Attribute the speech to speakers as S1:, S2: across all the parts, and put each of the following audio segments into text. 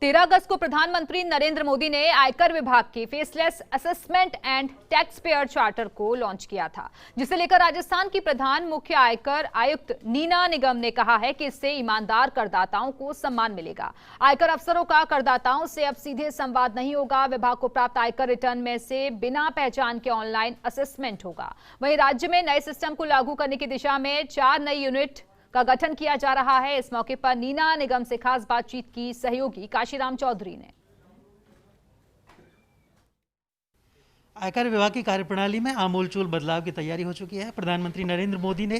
S1: 13 अगस्त को प्रधानमंत्री नरेंद्र मोदी ने आयकर विभाग की faceless assessment and tax payer charter को लॉन्च किया था, जिसे लेकर राजस्थान की प्रधान मुख्य आयकर आयुक्त नीना निगम ने कहा है कि इससे ईमानदार करदाताओं को सम्मान मिलेगा। आयकर अफसरों का करदाताओं से अब सीधे संवाद नहीं होगा। विभाग को प्राप्त आयकर रिटर्न में से बिना पहचान के ऑनलाइन असेसमेंट होगा। वहीं राज्य में नए सिस्टम को लागू करने की दिशा में 4 नई यूनिट का गठन किया जा रहा है। इस मौके पर नीना निगम से खास बातचीत की सहयोगी काशीराम चौधरी ने।
S2: आयकर विभाग की कार्यप्रणाली में आमूलचूल बदलाव की तैयारी हो चुकी है। प्रधानमंत्री नरेंद्र मोदी ने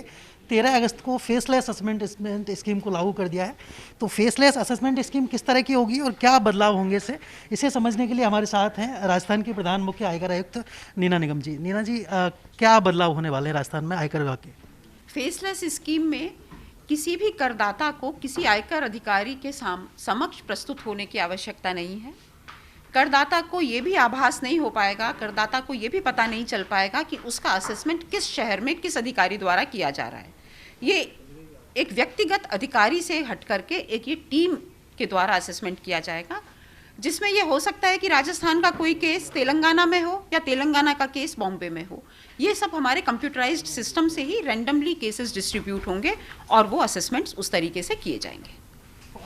S2: 13 अगस्त को फेसलेस असेसमेंट स्कीम को लागू कर दिया है। तो फेसलेस असेसमेंट स्कीम किस तरह की होगी और क्या बदलाव होंगे इसे समझने के लिए हमारे साथ हैं राजस्थान के प्रधान मुख्य आयकर आयुक्त नीना निगम जी। नीना जी, क्या बदलाव होने वाले हैं राजस्थान में आयकर विभाग के?
S3: फेसलेस स्कीम में किसी भी करदाता को किसी आयकर अधिकारी के समक्ष प्रस्तुत होने की आवश्यकता नहीं है। करदाता को ये भी आभास नहीं हो पाएगा, करदाता को ये भी पता नहीं चल पाएगा कि उसका असेसमेंट किस शहर में किस अधिकारी द्वारा किया जा रहा है। ये एक व्यक्तिगत अधिकारी से हट करके एक ये टीम के द्वारा असेसमेंट किया जाएगा, जिसमें ये हो सकता है कि राजस्थान का कोई केस तेलंगाना में हो या तेलंगाना का केस बॉम्बे में हो। ये सब हमारे कंप्यूटराइज्ड सिस्टम से ही रैंडमली केसेस डिस्ट्रीब्यूट होंगे और वो असेसमेंट्स उस तरीके से किए जाएंगे।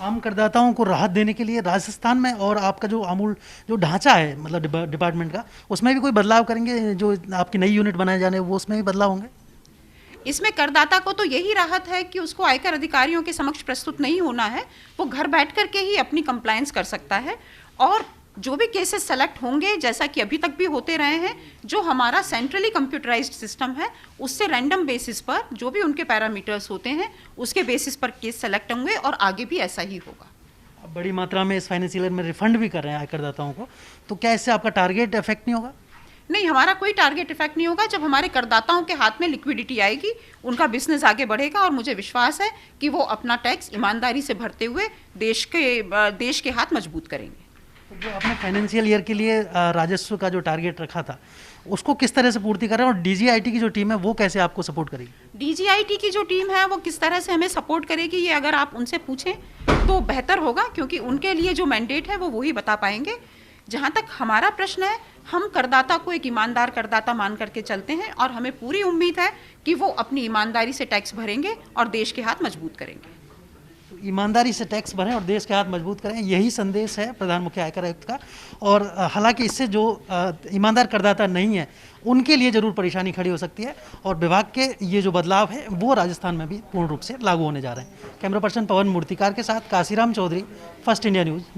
S2: आम करदाताओं को राहत देने के लिए राजस्थान में और आपका जो ढांचा है, मतलब डिपार्टमेंट का, उसमें भी कोई बदलाव करेंगे? जो आपकी नई यूनिट बनाए जाने वो उसमें भी बदलाव होंगे?
S3: इसमें करदाता को तो यही राहत है कि उसको आयकर अधिकारियों के समक्ष प्रस्तुत नहीं होना है। वो घर बैठ करके ही अपनी कंप्लायंस कर सकता है और जो भी केसेस सेलेक्ट होंगे, जैसा कि अभी तक भी होते रहे हैं, जो हमारा सेंट्रली कंप्यूटराइज्ड सिस्टम है उससे रैंडम बेसिस पर जो भी उनके पैरामीटर्स होते हैं उसके बेसिस पर केस सेलेक्ट होंगे और आगे भी ऐसा ही होगा।
S2: बड़ी मात्रा में इस फाइनेंशियल ईयर में रिफंड भी कर रहे हैं आयकरदाताओं को, तो क्या इससे आपका टारगेट इफेक्ट नहीं होगा?
S3: नहीं, हमारा कोई टारगेट इफेक्ट नहीं होगा। जब हमारे करदाताओं के हाथ में लिक्विडिटी आएगी, उनका बिजनेस आगे बढ़ेगा और मुझे विश्वास है कि वो अपना टैक्स ईमानदारी से भरते हुए देश के हाथ मजबूत करेंगे।
S2: तो जो आपने फाइनेंशियल ईयर के लिए राजस्व का जो टारगेट रखा था उसको किस तरह से पूर्ति कर रहे हैं और डीजीआईटी की जो टीम है वो कैसे आपको सपोर्ट करेगी?
S3: डीजीआईटी की जो टीम है वो किस तरह से हमें सपोर्ट करेगी, ये अगर आप उनसे पूछें तो बेहतर होगा, क्योंकि उनके लिए जो मैंडेट है वो वही बता पाएंगे। जहाँ तक हमारा प्रश्न है, हम करदाता को एक ईमानदार करदाता मान करके चलते हैं और हमें पूरी उम्मीद है कि वो अपनी ईमानदारी से टैक्स भरेंगे और देश के हाथ मजबूत करेंगे।
S2: तो ईमानदारी से टैक्स भरें और देश के हाथ मजबूत करें, यही संदेश है प्रधान मुख्य आयकर आयुक्त का। और हालांकि इससे जो ईमानदार करदाता नहीं है उनके लिए ज़रूर परेशानी खड़ी हो सकती है और विभाग के ये जो बदलाव है वो राजस्थान में भी पूर्ण रूप से लागू होने जा रहे हैं। कैमरा पर्सन पवन मूर्तिकार के साथ Kashiram Chaudhary, first India news.